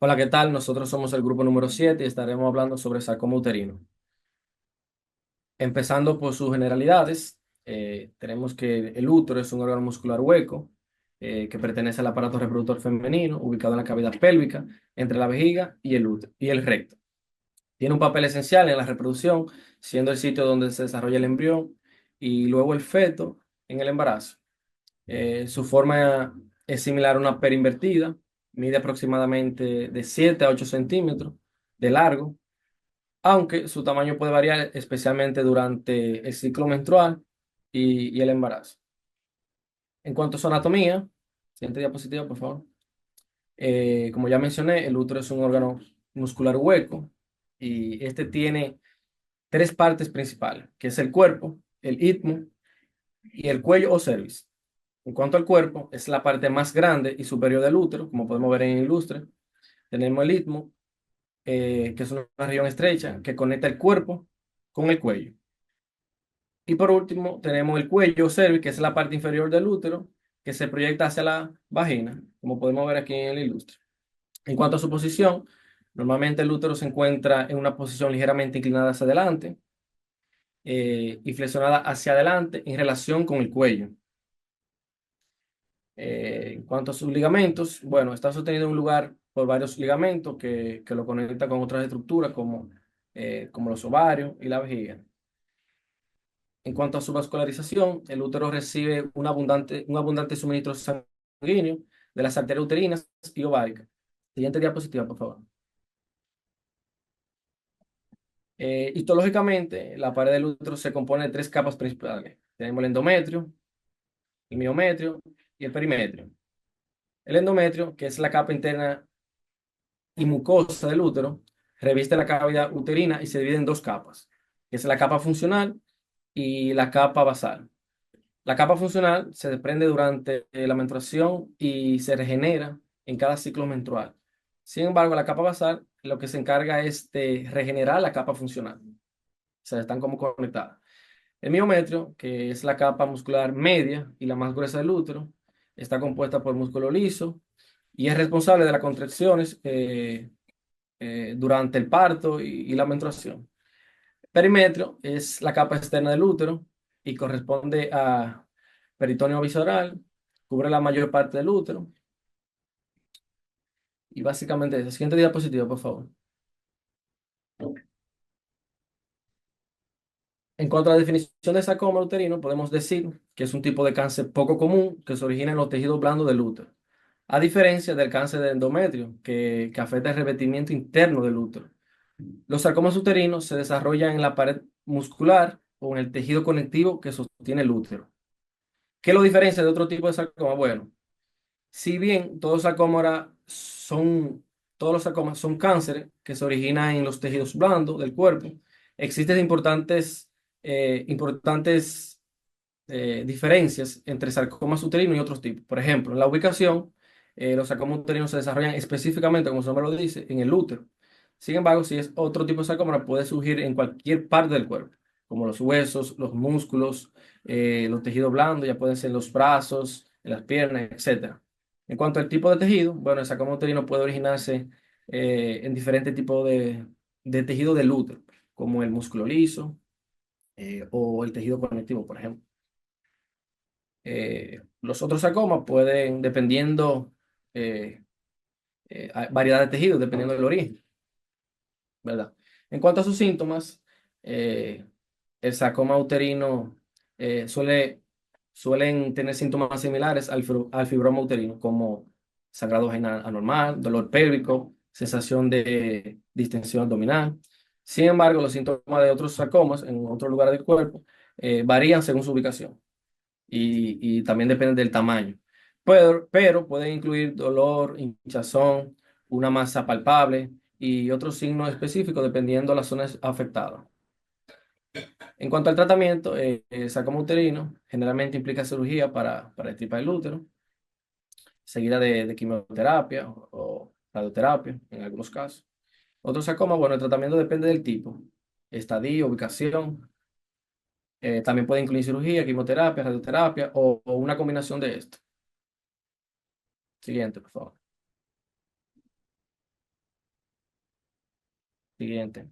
Hola, ¿qué tal? Nosotros somos el grupo número 7 y estaremos hablando sobre sarcoma uterino. Empezando por sus generalidades, tenemos que el útero es un órgano muscular hueco que pertenece al aparato reproductor femenino, ubicado en la cavidad pélvica, entre la vejiga y el útero y el recto. Tiene un papel esencial en la reproducción, siendo el sitio donde se desarrolla el embrión y luego el feto en el embarazo. Su forma es similar a una pera invertida, mide aproximadamente de 7 a 8 centímetros de largo, aunque su tamaño puede variar especialmente durante el ciclo menstrual y el embarazo. En cuanto a su anatomía, siguiente diapositiva, por favor. Como ya mencioné, el útero es un órgano muscular hueco y este tiene tres partes principales, que es el cuerpo, el istmo y el cuello o cervix. En cuanto al cuerpo, es la parte más grande y superior del útero, como podemos ver en el ilustre. Tenemos el istmo, que es una región estrecha que conecta el cuerpo con el cuello. Y por último, tenemos el cuello o cervix, que es la parte inferior del útero, que se proyecta hacia la vagina, como podemos ver aquí en el ilustre. En cuanto a su posición, normalmente el útero se encuentra en una posición ligeramente inclinada hacia adelante y flexionada hacia adelante en relación con el cuello. En cuanto a sus ligamentos, bueno, está sostenido en un lugar por varios ligamentos que lo conectan con otras estructuras como los ovarios y la vejiga. En cuanto a su vascularización, el útero recibe un abundante suministro sanguíneo de las arterias uterinas y ováricas. Siguiente diapositiva, por favor. Histológicamente, la pared del útero se compone de tres capas principales. Tenemos el endometrio, el miometrio y el perimetrio. El endometrio, que es la capa interna y mucosa del útero, reviste la cavidad uterina y se divide en dos capas, que es la capa funcional y la capa basal. La capa funcional se desprende durante la menstruación y se regenera en cada ciclo menstrual. Sin embargo, la capa basal lo que se encarga es de regenerar la capa funcional. O sea, están como conectadas. El miometrio, que es la capa muscular media y la más gruesa del útero, está compuesta por músculo liso y es responsable de las contracciones durante el parto y la menstruación. Perimetrio es la capa externa del útero y corresponde a peritoneo visceral, cubre la mayor parte del útero y básicamente eso. Siguiente diapositiva, por favor. En cuanto a la definición de sarcoma uterino, podemos decir que es un tipo de cáncer poco común que se origina en los tejidos blandos del útero, a diferencia del cáncer de endometrio, que afecta el revestimiento interno del útero. Los sarcomas uterinos se desarrollan en la pared muscular o en el tejido conectivo que sostiene el útero. ¿Qué lo diferencia de otro tipo de sarcoma? Bueno, si bien todos los sarcomas son cánceres que se originan en los tejidos blandos del cuerpo, existen importantes diferencias entre sarcomas uterinos y otros tipos. Por ejemplo, en la ubicación, los sarcomas uterinos se desarrollan específicamente, como su nombre lo dice, en el útero. Sin embargo, si es otro tipo de sarcoma, puede surgir en cualquier parte del cuerpo, como los huesos, los músculos, los tejidos blandos, ya pueden ser los brazos, en las piernas, etcétera. En cuanto al tipo de tejido, bueno, el sarcoma uterino puede originarse en diferentes tipos de tejido del útero, como el músculo liso o el tejido conectivo, por ejemplo. Los otros sarcomas pueden, dependiendo, eh, hay variedad de tejidos, dependiendo del origen, ¿verdad? En cuanto a sus síntomas, eh, el sarcoma uterino suelen tener síntomas similares al fibroma uterino, como sangrado vaginal anormal, dolor pélvico, sensación de distensión abdominal. Sin embargo, los síntomas de otros sarcomas en otros lugares del cuerpo varían según su ubicación y también depende del tamaño. Pero pueden incluir dolor, hinchazón, una masa palpable y otros signos específicos dependiendo de las zonas afectadas. En cuanto al tratamiento, el sarcoma uterino generalmente implica cirugía para extirpar el útero, seguida de quimioterapia o radioterapia en algunos casos. Otros sarcomas, bueno, el tratamiento depende del tipo, estadio, ubicación. También puede incluir cirugía, quimioterapia, radioterapia o una combinación de esto. Siguiente, por favor. Siguiente.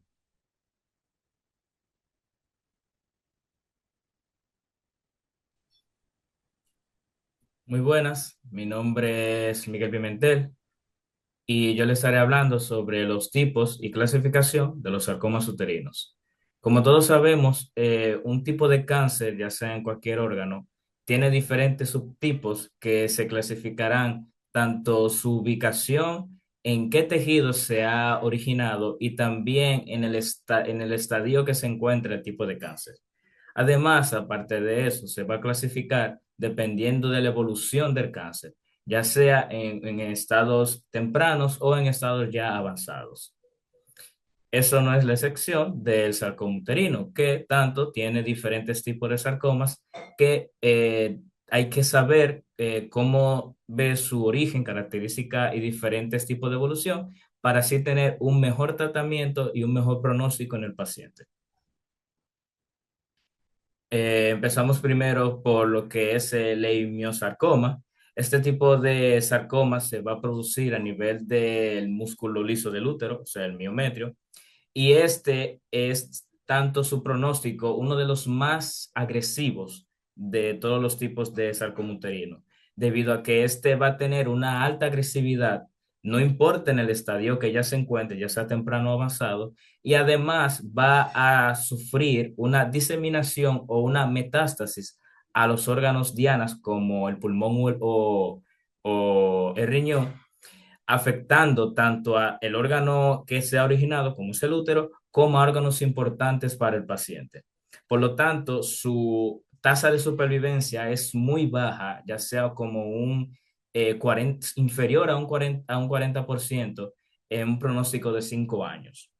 Muy buenas, mi nombre es Miguel Pimentel y yo le estaré hablando sobre los tipos y clasificación de los sarcomas uterinos. Como todos sabemos, un tipo de cáncer, ya sea en cualquier órgano, tiene diferentes subtipos que se clasificarán tanto su ubicación, en qué tejido se ha originado y también en en el estadio que se encuentra el tipo de cáncer. Además, aparte de eso, se va a clasificar dependiendo de la evolución del cáncer, ya sea en estados tempranos o en estados ya avanzados. Eso no es la excepción del sarcoma uterino, que tanto tiene diferentes tipos de sarcomas que hay que saber cómo ve su origen, característica y diferentes tipos de evolución para así tener un mejor tratamiento y un mejor pronóstico en el paciente. Empezamos primero por lo que es el leimiosarcoma. Este tipo de sarcoma se va a producir a nivel del músculo liso del útero, o sea, el miometrio, y este es tanto su pronóstico, uno de los más agresivos de todos los tipos de sarcoma uterino, debido a que este va a tener una alta agresividad, no importa en el estadio que ya se encuentre, ya sea temprano o avanzado, y además va a sufrir una diseminación o una metástasis a los órganos dianas como el pulmón o el riñón, afectando tanto a el órgano que se ha originado, como es el útero, como a órganos importantes para el paciente. Por lo tanto, su tasa de supervivencia es muy baja, ya sea como un 40, inferior a un 40% en un pronóstico de 5 años.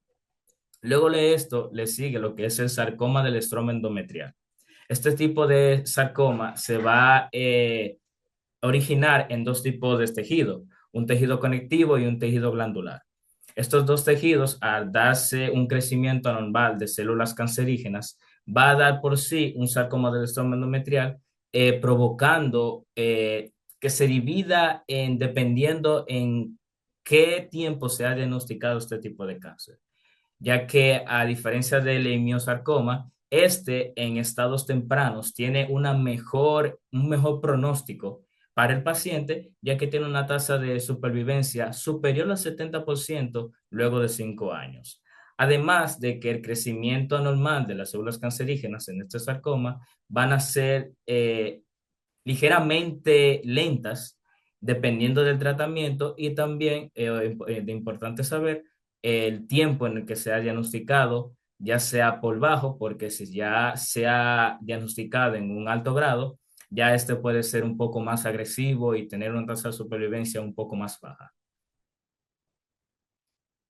Luego de esto le sigue lo que es el sarcoma del estroma endometrial. Este tipo de sarcoma se va originar en dos tipos de tejido, un tejido conectivo y un tejido glandular. Estos dos tejidos, al darse un crecimiento anormal de células cancerígenas, va a dar por sí un sarcoma del estroma endometrial, provocando que se divida dependiendo en qué tiempo se ha diagnosticado este tipo de cáncer, ya que a diferencia del leimiosarcoma, este en estados tempranos tiene un mejor pronóstico para el paciente, ya que tiene una tasa de supervivencia superior al 70% luego de 5 años. Además de que el crecimiento anormal de las células cancerígenas en este sarcoma van a ser ligeramente lentas dependiendo del tratamiento y también de importante saber el tiempo en el que se ha diagnosticado, ya sea por bajo, porque si ya se ha diagnosticado en un alto grado, ya este puede ser un poco más agresivo y tener una tasa de supervivencia un poco más baja.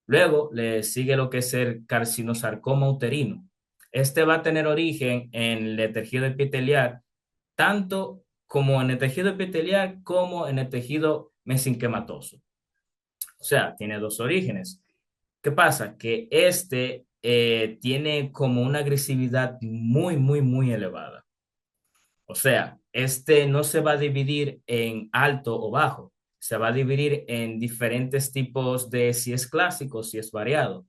Luego le sigue lo que es el carcinosarcoma uterino. Este va a tener origen en el tejido epitelial, tanto como en el tejido epitelial como en el tejido mesenquimatoso. O sea, tiene dos orígenes. ¿Qué pasa? Que este tiene como una agresividad muy elevada. O sea, este no se va a dividir en alto o bajo, se va a dividir en diferentes tipos de si es clásico, si es variado.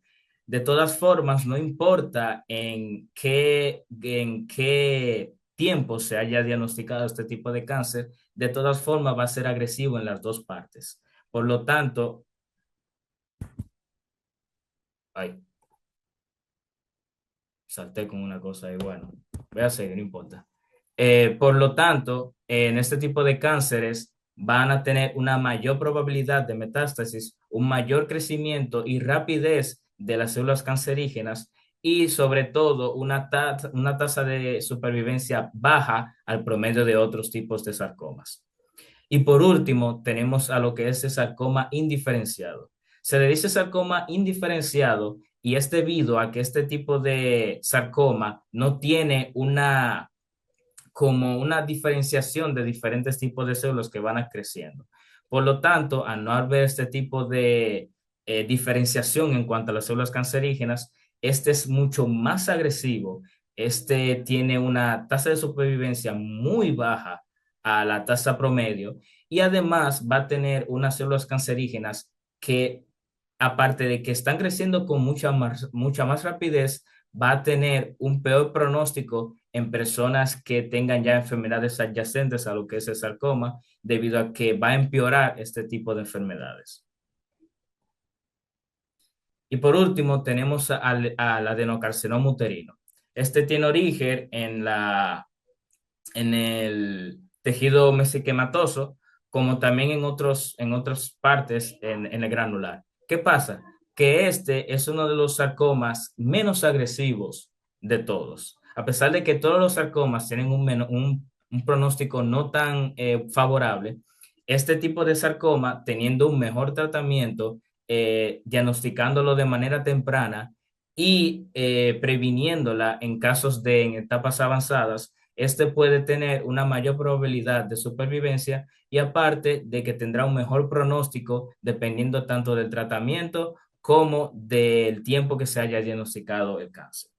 De todas formas, no importa en qué tiempo se haya diagnosticado este tipo de cáncer, de todas formas va a ser agresivo en las dos partes. Por lo tanto, ay, salté con una cosa y bueno, voy a seguir, no importa. Por lo tanto, en este tipo de cánceres van a tener una mayor probabilidad de metástasis, un mayor crecimiento y rapidez de las células cancerígenas y sobre todo una tasa de supervivencia baja al promedio de otros tipos de sarcomas. Y por último, tenemos a lo que es el sarcoma indiferenciado. Se le dice sarcoma indiferenciado y es debido a que este tipo de sarcoma no tiene como una diferenciación de diferentes tipos de células que van a creciendo. Por lo tanto, al no haber este tipo de diferenciación en cuanto a las células cancerígenas, este es mucho más agresivo. Este tiene una tasa de supervivencia muy baja a la tasa promedio y además va a tener unas células cancerígenas que aparte de que están creciendo con mucha más rapidez, va a tener un peor pronóstico en personas que tengan ya enfermedades adyacentes a lo que es el sarcoma, debido a que va a empeorar este tipo de enfermedades. Y por último, tenemos al adenocarcinoma uterino. Este tiene origen en el tejido mesenquimatoso, como también en otras partes en el granular. ¿Qué pasa? Que este es uno de los sarcomas menos agresivos de todos. A pesar de que todos los sarcomas tienen un pronóstico no tan favorable, este tipo de sarcoma, teniendo un mejor tratamiento, diagnosticándolo de manera temprana y previniéndola en casos en etapas avanzadas, este puede tener una mayor probabilidad de supervivencia y aparte de que tendrá un mejor pronóstico dependiendo tanto del tratamiento como del tiempo que se haya diagnosticado el cáncer.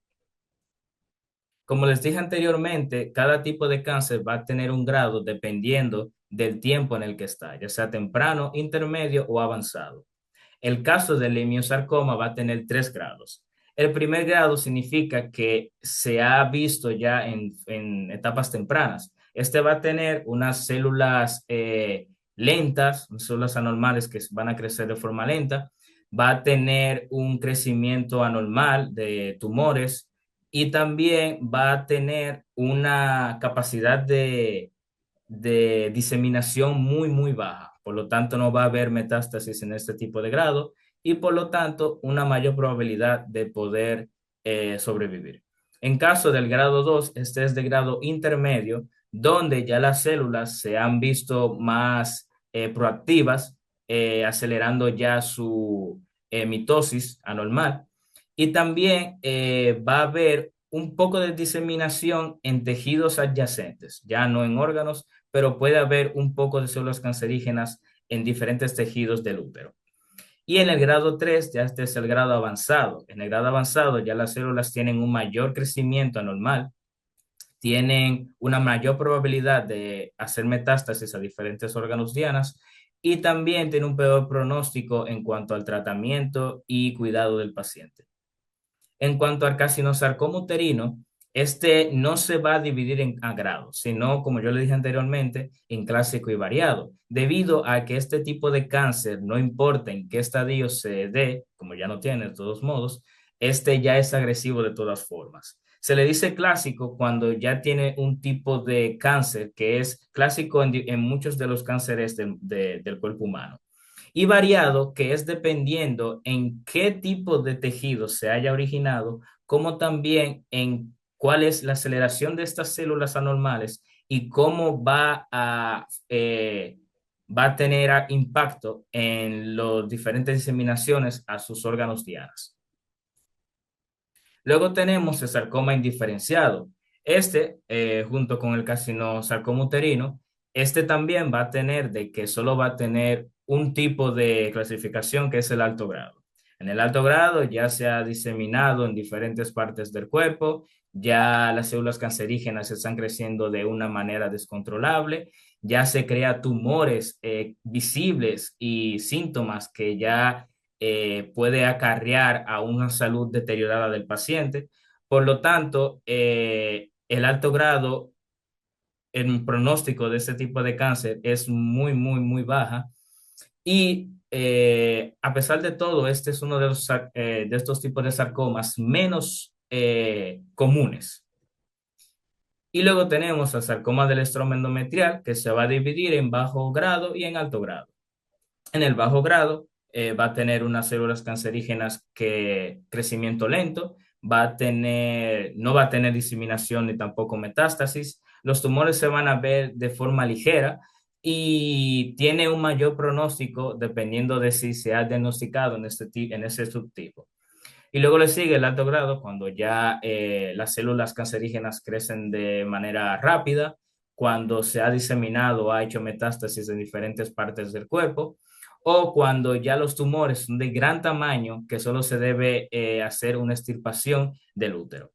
Como les dije anteriormente, cada tipo de cáncer va a tener un grado dependiendo del tiempo en el que está, ya sea temprano, intermedio o avanzado. El caso del leumiosarcoma va a tener 3 grados. El primer grado significa que se ha visto ya en etapas tempranas. Este va a tener unas células lentas, células anormales que van a crecer de forma lenta. Va a tener un crecimiento anormal de tumores y también va a tener una capacidad de diseminación muy baja. Por lo tanto, no va a haber metástasis en este tipo de grado y por lo tanto una mayor probabilidad de poder sobrevivir. En caso del grado 2, este es de grado intermedio, donde ya las células se han visto más proactivas, acelerando ya su mitosis anormal. Y también va a haber un poco de diseminación en tejidos adyacentes, ya no en órganos, pero puede haber un poco de células cancerígenas en diferentes tejidos del útero. Y en el grado 3 ya este es el grado avanzado. En el grado avanzado ya las células tienen un mayor crecimiento anormal, tienen una mayor probabilidad de hacer metástasis a diferentes órganos dianas y también tiene un peor pronóstico en cuanto al tratamiento y cuidado del paciente. En cuanto al carcinosarcoma uterino, este no se va a dividir en grados, sino, como yo le dije anteriormente, en clásico y variado, debido a que este tipo de cáncer, no importa en qué estadio se dé, como ya no tiene de todos modos, este ya es agresivo de todas formas. Se le dice clásico cuando ya tiene un tipo de cáncer que es clásico en muchos de los cánceres del cuerpo humano y variado, que es dependiendo en qué tipo de tejido se haya originado, como también en cuál es la aceleración de estas células anormales y cómo va a tener impacto en las diferentes diseminaciones a sus órganos dianas. Luego tenemos el sarcoma indiferenciado. Junto con el carcinosarcoma uterino, este también va a tener de que solo va a tener un tipo de clasificación que es el alto grado. En el alto grado ya se ha diseminado en diferentes partes del cuerpo, ya las células cancerígenas están creciendo de una manera descontrolable, ya se crean tumores visibles y síntomas que ya puede acarrear a una salud deteriorada del paciente. Por lo tanto, el alto grado, el pronóstico de este tipo de cáncer es muy baja. Y a pesar de todo, este es uno de estos tipos de sarcomas menos comunes. Y luego tenemos el sarcoma del estroma endometrial, que se va a dividir en bajo grado y en alto grado. En el bajo grado va a tener unas células cancerígenas que crecimiento lento, no va a tener diseminación ni tampoco metástasis. Los tumores se van a ver de forma ligera y tiene un mayor pronóstico dependiendo de si se ha diagnosticado en ese subtipo. Y luego le sigue el alto grado cuando ya las células cancerígenas crecen de manera rápida, cuando se ha diseminado, ha hecho metástasis en diferentes partes del cuerpo, o cuando ya los tumores son de gran tamaño que solo se debe hacer una extirpación del útero.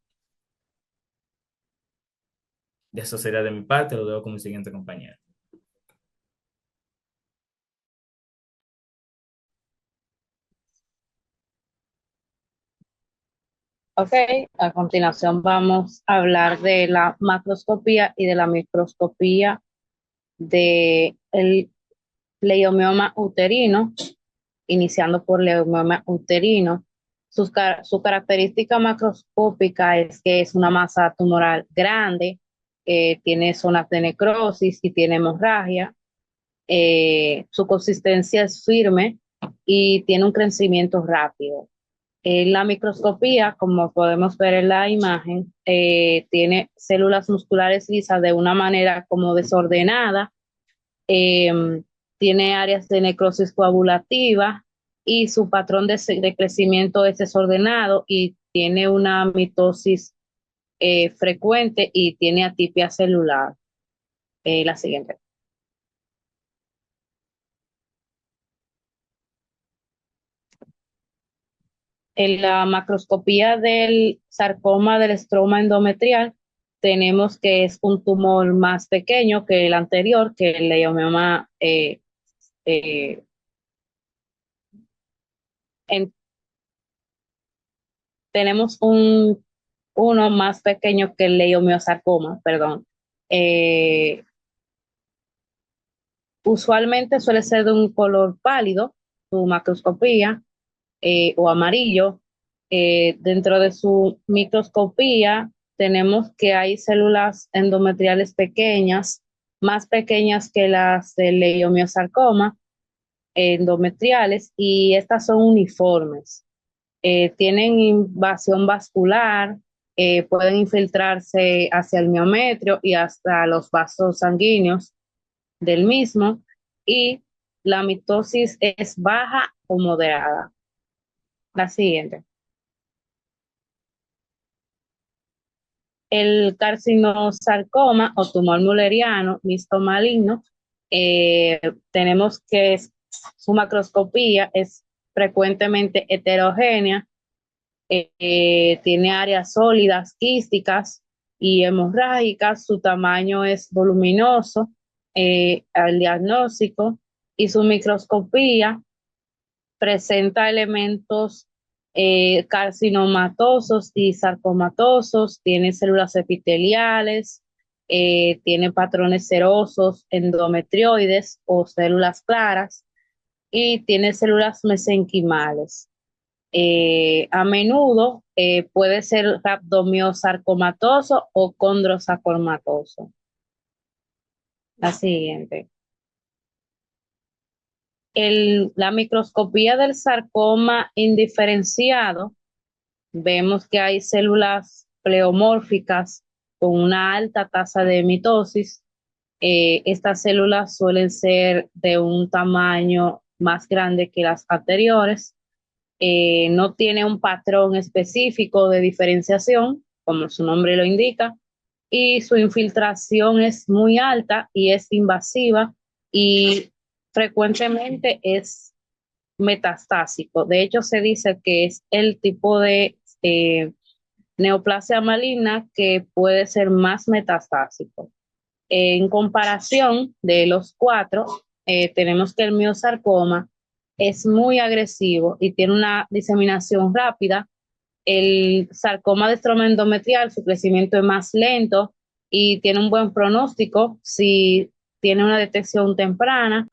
De eso sería de mi parte, lo dejo con mi siguiente compañero. Ok, a continuación vamos a hablar de la macroscopía y de la microscopía del leiomioma uterino, iniciando por leiomioma uterino. Su característica macroscópica es que es una masa tumoral grande, tiene zonas de necrosis y tiene hemorragia. Su consistencia es firme y tiene un crecimiento rápido. La microscopía, como podemos ver en la imagen, tiene células musculares lisas de una manera como desordenada, eh, tiene áreas de necrosis coagulativa y su patrón de crecimiento es desordenado y tiene una mitosis frecuente y tiene atipia celular. La siguiente. En la macroscopía del sarcoma del estroma endometrial, tenemos que es un tumor más pequeño que el anterior, que el leiomoma. Eh, en- Tenemos uno más pequeño que el leiomiosarcoma, perdón. Eh, Usualmente suele ser de un color pálido, su macroscopía, o amarillo. Dentro de su microscopía tenemos que hay células endometriales pequeñas, más pequeñas que las del leiomiosarcoma endometriales, y estas son uniformes. Tienen invasión vascular, pueden infiltrarse hacia el miometrio y hasta los vasos sanguíneos del mismo, y la mitosis es baja o moderada. La siguiente. El carcinosarcoma o tumor mulleriano mixto maligno, eh, tenemos que su macroscopía es frecuentemente heterogénea, tiene áreas sólidas, quísticas y hemorrágicas, su tamaño es voluminoso al diagnóstico, y su microscopía presenta elementos carcinomatosos y sarcomatosos, tiene células epiteliales, tiene patrones serosos, endometrioides o células claras, y tiene células mesenquimales. A menudo puede ser rabdomiosarcomatoso o condrosarcomatoso. La siguiente. La microscopía del sarcoma indiferenciado, vemos que hay células pleomórficas con una alta tasa de mitosis. Estas células suelen ser de un tamaño más grande que las anteriores. No tiene un patrón específico de diferenciación, como su nombre lo indica, y su infiltración es muy alta y es invasiva, y frecuentemente es metastásico. De hecho, se dice que es el tipo de neoplasia maligna que puede ser más metastásico. En comparación de los cuatro, tenemos que el miosarcoma es muy agresivo y tiene una diseminación rápida. El sarcoma de estroma endometrial, su crecimiento es más lento y tiene un buen pronóstico si tiene una detección temprana.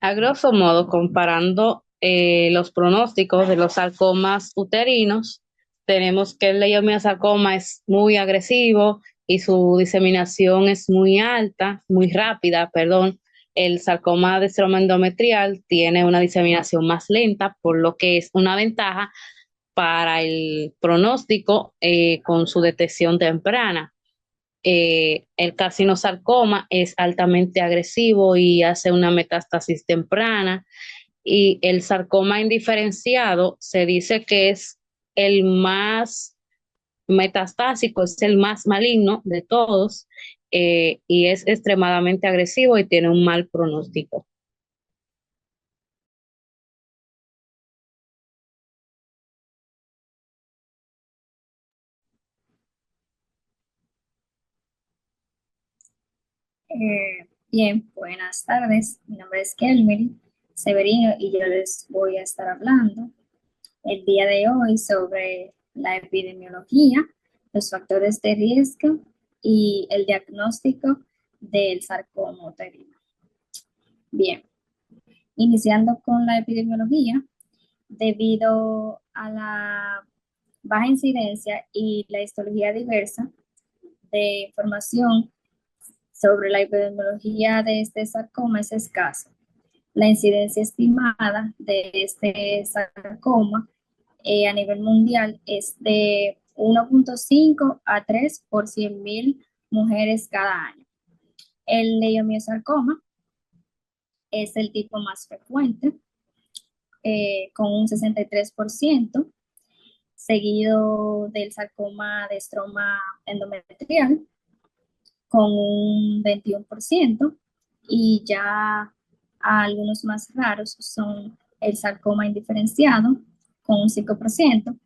A grosso modo, comparando los pronósticos de los sarcomas uterinos, tenemos que el leiomyosarcoma es muy agresivo y su diseminación es muy alta, muy rápida, perdón. El sarcoma de estroma endometrial tiene una diseminación más lenta, por lo que es una ventaja para el pronóstico con su detección temprana. El carcinosarcoma es altamente agresivo y hace una metástasis temprana, y el sarcoma indiferenciado se dice que es el más metastásico, es el más maligno de todos, y es extremadamente agresivo y tiene un mal pronóstico. Bien, buenas tardes. Mi nombre es Kelvin Severino y yo les voy a estar hablando el día de hoy sobre la epidemiología, los factores de riesgo y el diagnóstico del sarcoma uterino. Bien, iniciando con la epidemiología, debido a la baja incidencia y la histología diversa de información sobre la epidemiología de este sarcoma es escasa. La incidencia estimada de este sarcoma a nivel mundial es de 1.5 a 3 por 100.000 mujeres cada año. El leiomiosarcoma es el tipo más frecuente, con un 63%, seguido del sarcoma de estroma endometrial, con un 21%, y ya algunos más raros son el sarcoma indiferenciado, con un 5%,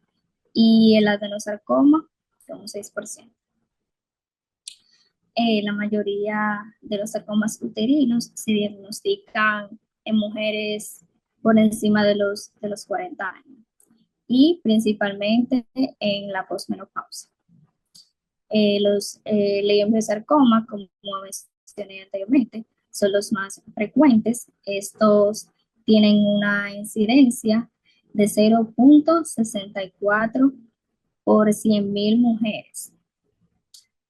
y el adenosarcoma, con un 6%. La mayoría de los sarcomas uterinos se diagnostican en mujeres por encima de los 40 años y principalmente en la posmenopausia. Los leiomyosarcomas, como mencioné anteriormente, son los más frecuentes. Estos tienen una incidencia de 0.64 por 100.000 mujeres.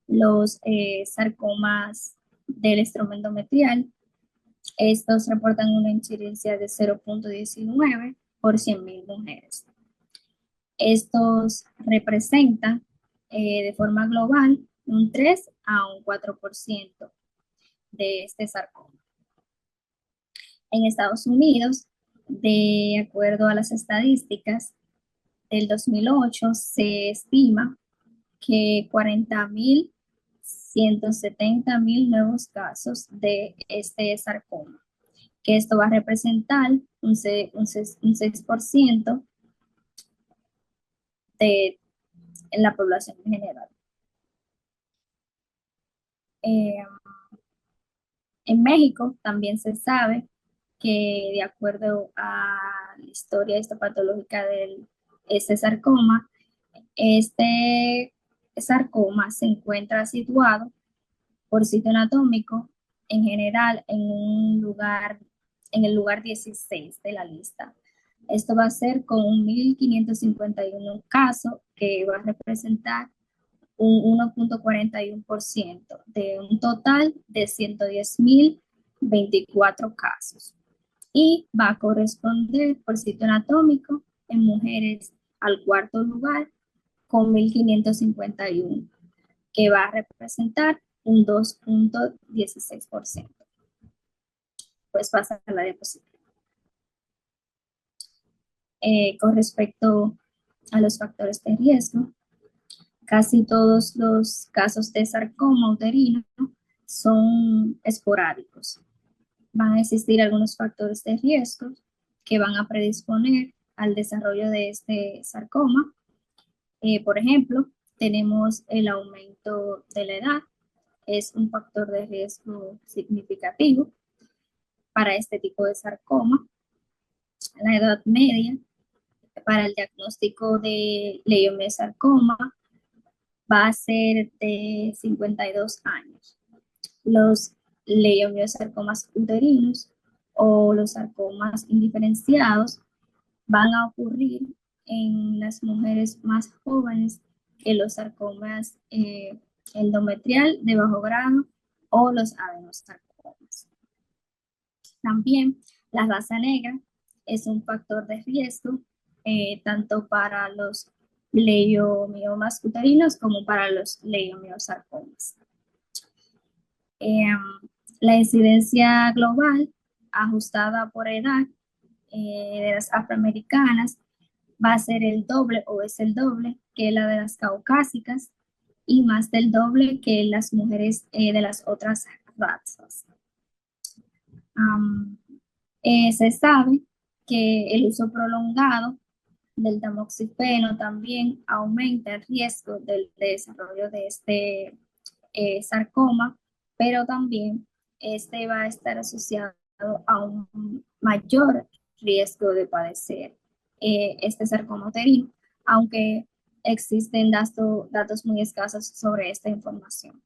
Los sarcomas del estroma endometrial, estos reportan una incidencia de 0.19 por 100.000 mujeres. Estos representan de forma global un 3 a un 4% de este sarcoma. En Estados Unidos, de acuerdo a las estadísticas del 2008, se estima que 170.000 nuevos casos de este sarcoma, que esto va a representar un 6% de en la población en general. En México también se sabe que, de acuerdo a la historia histopatológica de este sarcoma se encuentra situado por sitio anatómico en general en el lugar 16 de la lista. Esto va a ser con 1.551 casos, que va a representar un 1.41% de un total de 110.024 casos. Y va a corresponder por sitio anatómico en mujeres al cuarto lugar con 1.551, que va a representar un 2.16%. Pues pasa a la diapositiva. Con respecto a los factores de riesgo, casi todos los casos de sarcoma uterino son esporádicos. Van a existir algunos factores de riesgo que van a predisponer al desarrollo de este sarcoma. Por ejemplo, tenemos el aumento de la edad, es un factor de riesgo significativo para este tipo de sarcoma. La edad media para el diagnóstico de leiomyosarcoma va a ser de 52 años. Los leiomyosarcomas uterinos o los sarcomas indiferenciados van a ocurrir en las mujeres más jóvenes que los sarcomas endometrial de bajo grado o los adenosarcomas. También la raza negra es un factor de riesgo tanto para los leiomiomas uterinos como para los leiomiosarcomas. La incidencia global ajustada por edad de las afroamericanas va a ser el doble o es el doble que la de las caucásicas y más del doble que las mujeres de las otras razas. Se sabe que el uso prolongado del tamoxifeno también aumenta el riesgo del desarrollo de este sarcoma, pero también este va a estar asociado a un mayor riesgo de padecer este sarcoma uterino, aunque existen datos muy escasos sobre esta información.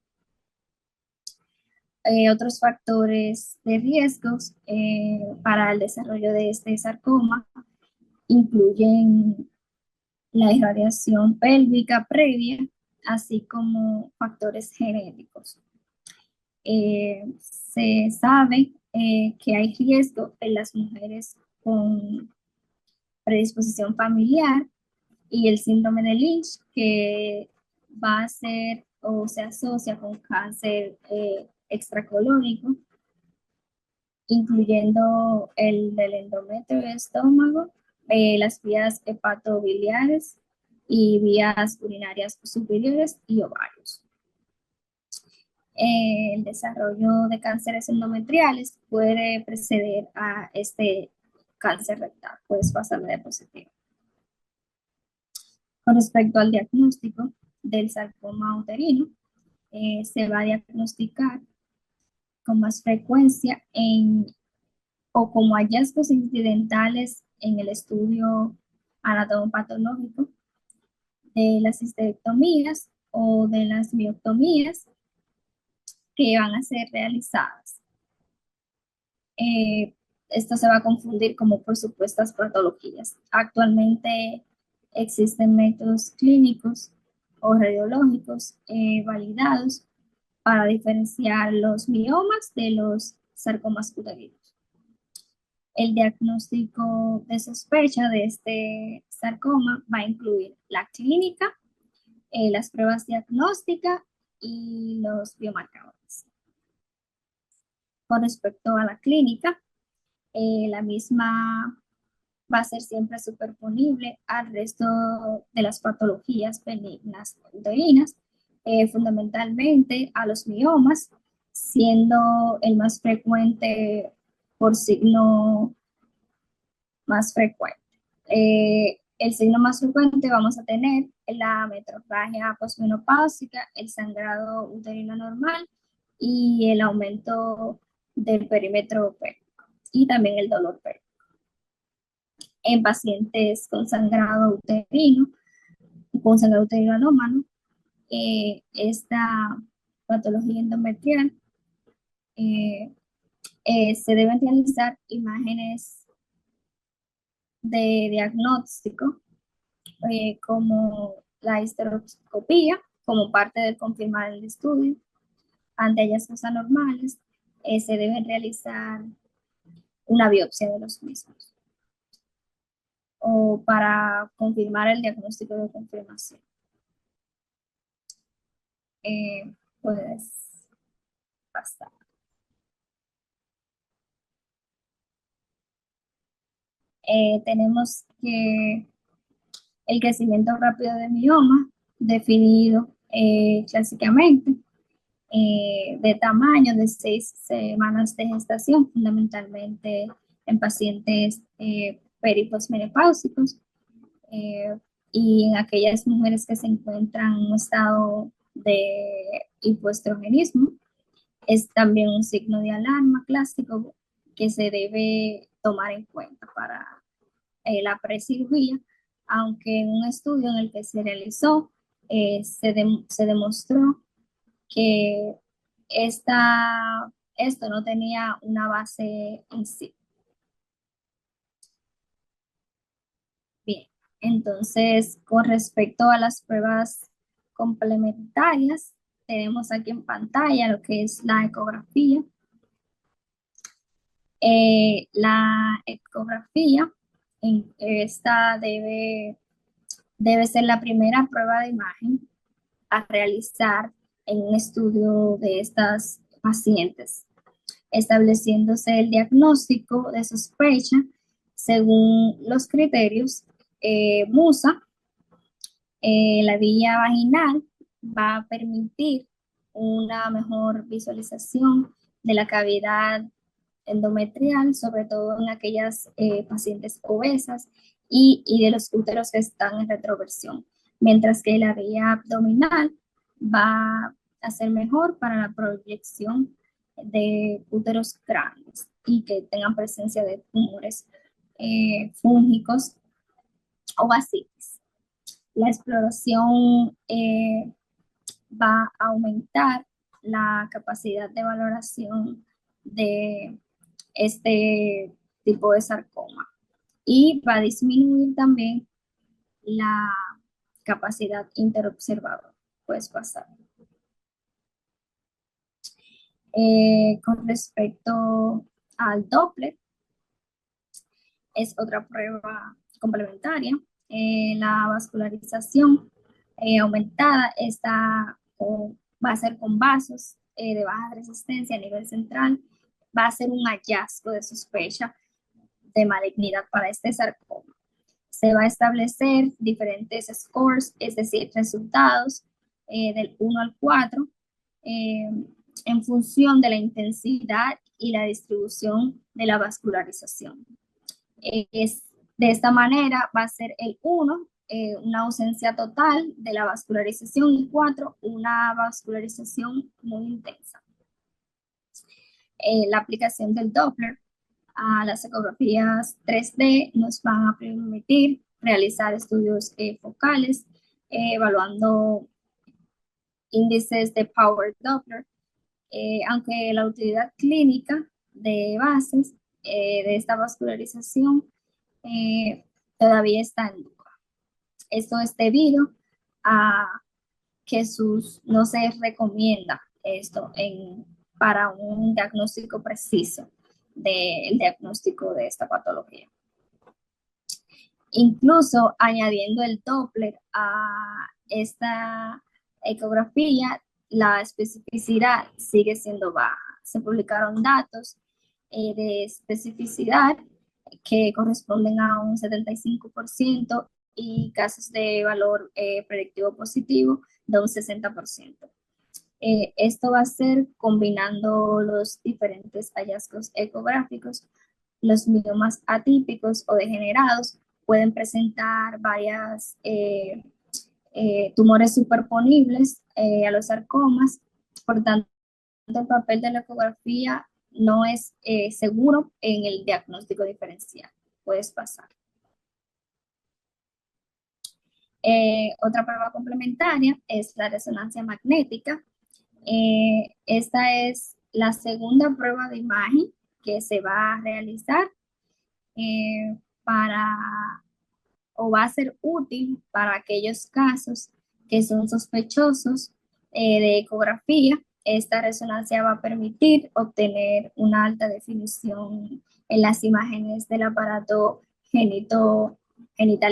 Otros factores de riesgos para el desarrollo de este sarcoma incluyen la irradiación pélvica previa, así como factores genéticos. Se sabe que hay riesgo en las mujeres con predisposición familiar y el síndrome de Lynch, que va a ser o se asocia con cáncer extracolónico, incluyendo el del endometrio y estómago, las vías hepatobiliares y vías urinarias superiores y ovarios. El desarrollo de cánceres endometriales puede preceder a este cáncer rectal, puede pasar la diapositiva. Con respecto al diagnóstico del sarcoma uterino, se va a diagnosticar con más frecuencia o como hallazgos incidentales en el estudio anatomopatológico de las histerectomías o de las mioctomías que van a ser realizadas. Esto se va a confundir como por supuestas patologías. Actualmente existen métodos clínicos o radiológicos validados para diferenciar los miomas de los sarcomas uterinos. El diagnóstico de sospecha de este sarcoma va a incluir la clínica, las pruebas diagnósticas y los biomarcadores. Con respecto a la clínica, la misma va a ser siempre superponible al resto de las patologías benignas uterinas, fundamentalmente a los miomas, siendo el más frecuente por signo más frecuente. El signo más frecuente vamos a tener la metrorragia posmenopáusica, el sangrado uterino normal y el aumento del perímetro pélvico y también el dolor pélvico. En pacientes con sangrado uterino anómalo, esta patología endometrial, se deben realizar imágenes de diagnóstico como la histeroscopía, como parte de confirmar el estudio. Ante hallazgos anormales, se debe realizar una biopsia de los mismos o para confirmar el diagnóstico de confirmación. Puedes pasar. Tenemos que el crecimiento rápido de mioma, definido clásicamente, de tamaño de 6 semanas de gestación, fundamentalmente en pacientes periposmenopáusicos y en aquellas mujeres que se encuentran en un estado de hipoestrogenismo. Es también un signo de alarma clásico que se debe tomar en cuenta para la precirugía, aunque en un estudio en el que se realizó se demostró que esto no tenía una base en sí. Bien, entonces con respecto a las pruebas complementarias, tenemos aquí en pantalla lo que es la ecografía. La ecografía, esta debe ser la primera prueba de imagen a realizar en un estudio de estas pacientes, estableciéndose el diagnóstico de sospecha según los criterios MUSA. La vía vaginal va a permitir una mejor visualización de la cavidad endometrial, sobre todo en aquellas pacientes obesas y de los úteros que están en retroversión, mientras que la vía abdominal va a ser mejor para la proyección de úteros grandes y que tengan presencia de tumores fúngicos o vasíticos. La exploración va a aumentar la capacidad de valoración de este tipo de sarcoma y va a disminuir también la capacidad interobservadora. Puedes pasar. Con respecto al Doppler, es otra prueba complementaria. La vascularización aumentada va a ser con vasos de baja resistencia a nivel central. Va a ser un hallazgo de sospecha de malignidad para este sarcoma. Se va a establecer diferentes scores, es decir, resultados del 1 al 4, en función de la intensidad y la distribución de la vascularización. De esta manera va a ser el 1, una ausencia total de la vascularización, y 4, una vascularización muy intensa. La aplicación del Doppler a las ecografías 3D nos van a permitir realizar estudios focales, evaluando índices de Power Doppler, aunque la utilidad clínica de bases de esta vascularización todavía está en duda. Esto es debido a que no se recomienda esto para un diagnóstico preciso del diagnóstico de esta patología. Incluso añadiendo el Doppler a esta ecografía, la especificidad sigue siendo baja. Se publicaron datos de especificidad que corresponden a un 75% y casos de valor predictivo positivo de un 60%. Esto va a ser combinando los diferentes hallazgos ecográficos. Los miomas atípicos o degenerados pueden presentar varias tumores superponibles a los sarcomas. Por tanto, el papel de la ecografía no es seguro en el diagnóstico diferencial. Puedes pasar. Otra prueba complementaria es la resonancia magnética. Esta es la segunda prueba de imagen que se va a realizar va a ser útil para aquellos casos que son sospechosos de ecografía. Esta resonancia va a permitir obtener una alta definición en las imágenes del aparato genital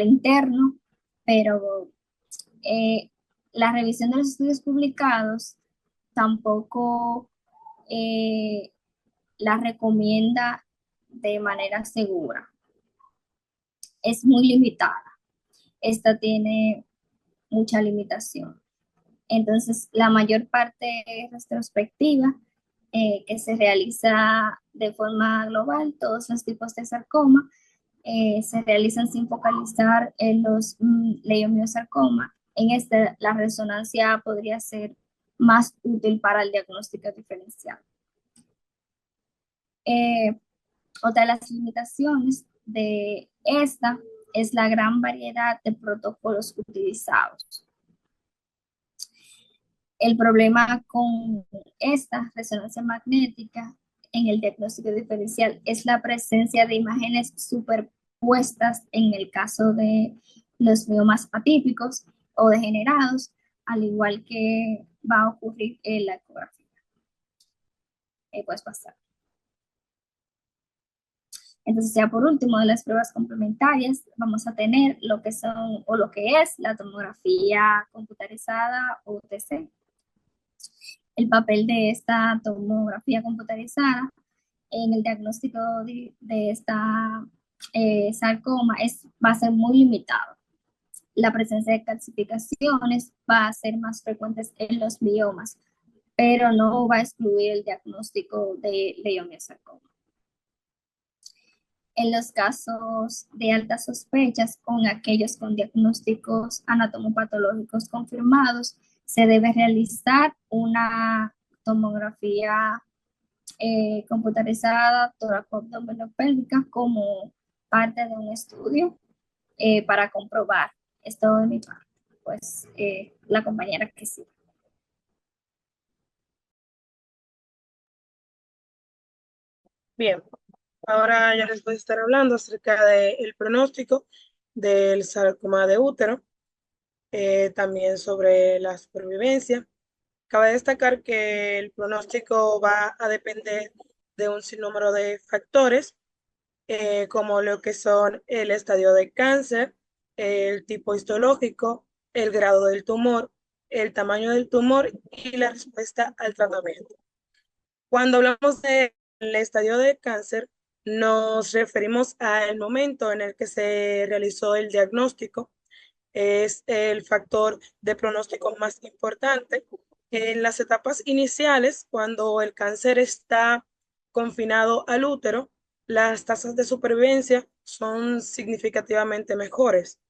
interno, pero la revisión de los estudios publicados tampoco la recomienda de manera segura. Es muy limitada. Esta tiene mucha limitación. Entonces, la mayor parte retrospectiva que se realiza de forma global, todos los tipos de sarcoma, se realizan sin focalizar en los leiomiosarcoma. En este, la resonancia podría ser más útil para el diagnóstico diferencial. Otra de las limitaciones de esta es la gran variedad de protocolos utilizados. El problema con esta resonancia magnética en el diagnóstico diferencial es la presencia de imágenes superpuestas en el caso de los miomas atípicos o degenerados, al igual que va a ocurrir en la ecografía. Puedes pasar. Entonces, ya por último, de las pruebas complementarias, vamos a tener lo que son o lo que es la tomografía computarizada o UTC. El papel de esta tomografía computarizada en el diagnóstico de esta sarcoma va a ser muy limitado. La presencia de calcificaciones va a ser más frecuentes en los miomas, pero no va a excluir el diagnóstico de leiomiosarcoma. En los casos de altas sospechas, con aquellos con diagnósticos anatomopatológicos confirmados, se debe realizar una tomografía computarizada toracoabdominopélvica como parte de un estudio para comprobar esto de mi parte. pues la compañera que sí. Bien, ahora ya les voy a estar hablando acerca del pronóstico del sarcoma de útero, también sobre la supervivencia. Cabe destacar que el pronóstico va a depender de un sinnúmero de factores, como lo que son el estadio de cáncer, el tipo histológico, el grado del tumor, el tamaño del tumor y la respuesta al tratamiento. Cuando hablamos del estadio de cáncer, nos referimos al momento en el que se realizó el diagnóstico. Es el factor de pronóstico más importante. En las etapas iniciales, cuando el cáncer está confinado al útero, las tasas de supervivencia son significativamente mejores.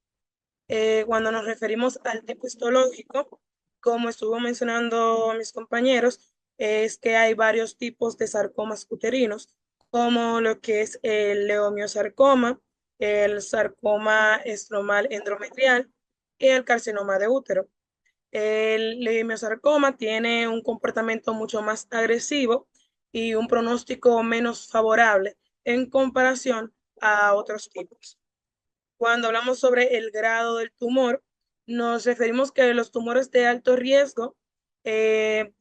Cuando nos referimos al tipo histológico, como estuvo mencionando mis compañeros, es que hay varios tipos de sarcomas uterinos, como lo que es el leomiosarcoma, el sarcoma estromal endometrial y el carcinoma de útero. El leomiosarcoma tiene un comportamiento mucho más agresivo y un pronóstico menos favorable en comparación a otros tipos. Cuando hablamos sobre el grado del tumor, nos referimos que los tumores de alto riesgo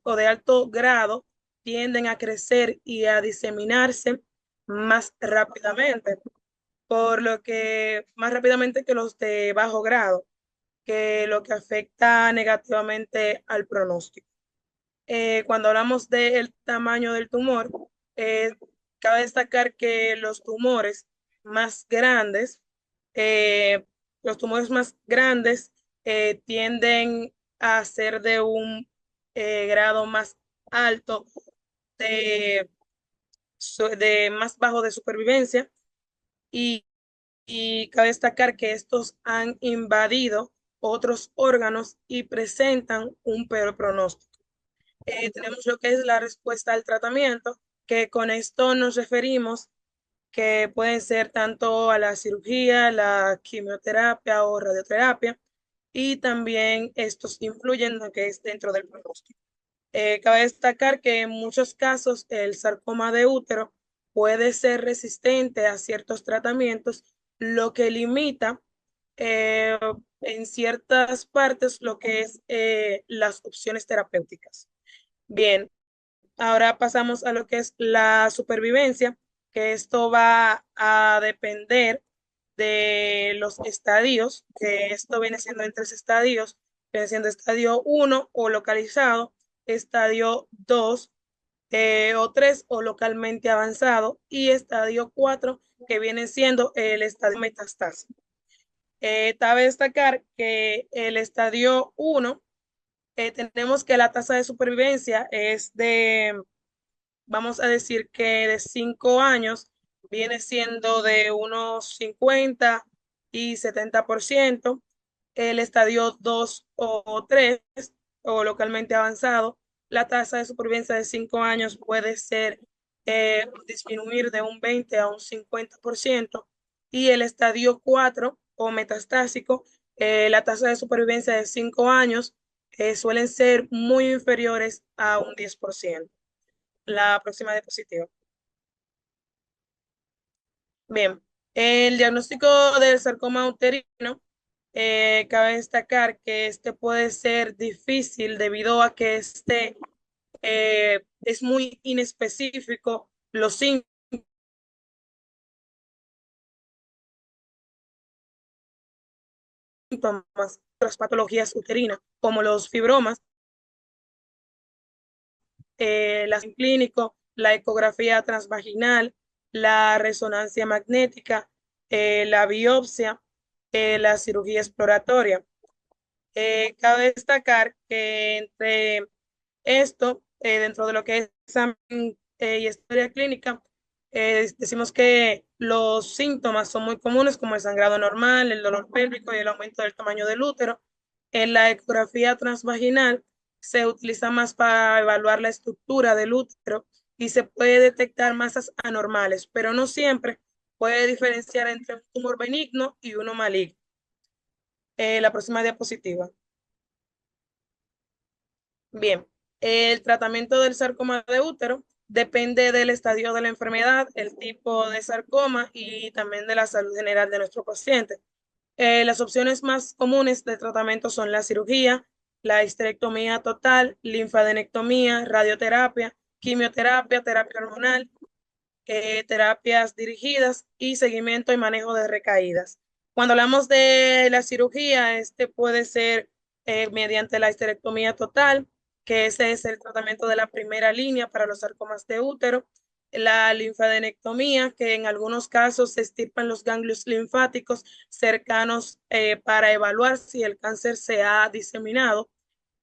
o de alto grado tienden a crecer y a diseminarse más rápidamente, por lo que más rápidamente que los de bajo grado, que lo que afecta negativamente al pronóstico. Cuando hablamos del tamaño del tumor, eh, cabe destacar que más grandes, eh, los tumores más grandes tienden a ser de un grado más alto, de, de más bajo de supervivencia y, y cabe destacar que estos han invadido otros órganos y presentan un peor pronóstico. Tenemos lo que es la respuesta al tratamiento, que con esto nos referimos que pueden ser tanto a la cirugía, la quimioterapia o radioterapia, y también estos influyen en lo que es dentro del pronóstico. Cabe destacar que en muchos casos el sarcoma de útero puede ser resistente a ciertos tratamientos, lo que limita eh, en ciertas partes lo que es las opciones terapéuticas. Bien, ahora pasamos a lo que es la supervivencia, que esto va a depender de los estadios, que esto viene siendo en tres estadios, viene siendo estadio 1 o localizado, estadio 2 o 3 o localmente avanzado y estadio 4 que viene siendo el estadio metastásico. Cabe destacar que el estadio 1 tenemos que la tasa de supervivencia es de, vamos a decir que de 5 años, viene siendo de unos 50 y 70%. El estadio 2 o 3 o localmente avanzado, la tasa de supervivencia de 5 años puede ser disminuir de un 20 a un 50%. Y el estadio 4 o metastásico, la tasa de supervivencia de 5 años suelen ser muy inferiores a un 10%. La próxima diapositiva. Bien, el diagnóstico del sarcoma uterino, cabe destacar que este puede ser difícil debido a que es muy inespecífico los síntomas, las patologías uterinas, como los fibromas, la clínico, la ecografía transvaginal, la resonancia magnética, la biopsia, la cirugía exploratoria. Cabe destacar que entre esto, dentro de lo que es examen y historia clínica, decimos que los síntomas son muy comunes como el sangrado normal, el dolor pélvico y el aumento del tamaño del útero. En la ecografía transvaginal se utiliza más para evaluar la estructura del útero y se puede detectar masas anormales, pero no siempre puede diferenciar entre un tumor benigno y uno maligno. La próxima diapositiva. Bien, el tratamiento del sarcoma de útero depende del estadio de la enfermedad, el tipo de sarcoma y también de la salud general de nuestro paciente. Las opciones más comunes de tratamiento son la cirugía, la histerectomía total, linfadenectomía, radioterapia, quimioterapia, terapia hormonal, terapias dirigidas y seguimiento y manejo de recaídas. Cuando hablamos de la cirugía, este puede ser mediante la histerectomía total, que ese es el tratamiento de la primera línea para los sarcomas de útero, la linfadenectomía, que en algunos casos se extirpan los ganglios linfáticos cercanos para evaluar si el cáncer se ha diseminado.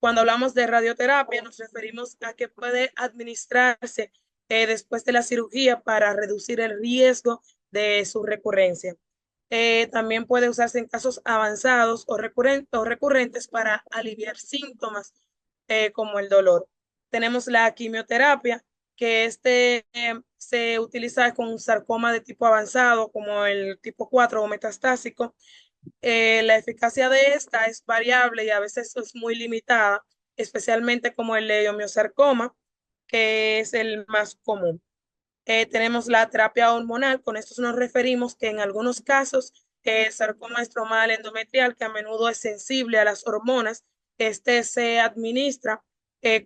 Cuando hablamos de radioterapia, nos referimos a que puede administrarse después de la cirugía para reducir el riesgo de su recurrencia. También puede usarse en casos avanzados o recurrentes para aliviar síntomas como el dolor. Tenemos la quimioterapia, que se utiliza con sarcoma de tipo avanzado, como el tipo 4 o metastásico. La eficacia de esta es variable y a veces es muy limitada, especialmente como el leiomiosarcoma, que es el más común. Tenemos la terapia hormonal, con esto nos referimos que en algunos casos el sarcoma estromal endometrial, que a menudo es sensible a las hormonas, este se administra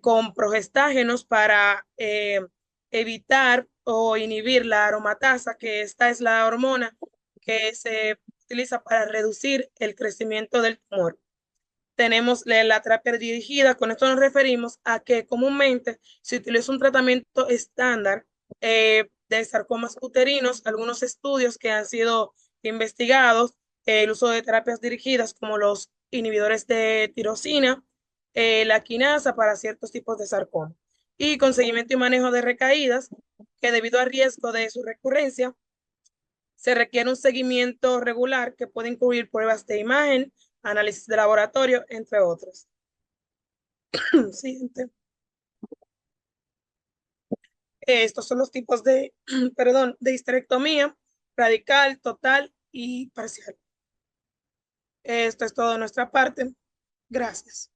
con progestágenos para evitar o inhibir la aromatasa, que esta es la hormona que se utiliza para reducir el crecimiento del tumor. Tenemos la terapia dirigida, con esto nos referimos a que comúnmente se utiliza un tratamiento estándar de sarcomas uterinos, algunos estudios que han sido investigados, el uso de terapias dirigidas como los inhibidores de tirosina, la quinasa para ciertos tipos de sarcoma, y con seguimiento y manejo de recaídas, que debido al riesgo de su recurrencia, se requiere un seguimiento regular que puede incluir pruebas de imagen, análisis de laboratorio, entre otros. Siguiente. Estos son los tipos de, perdón, de histerectomía: radical, total y parcial. Esto es todo de nuestra parte. Gracias.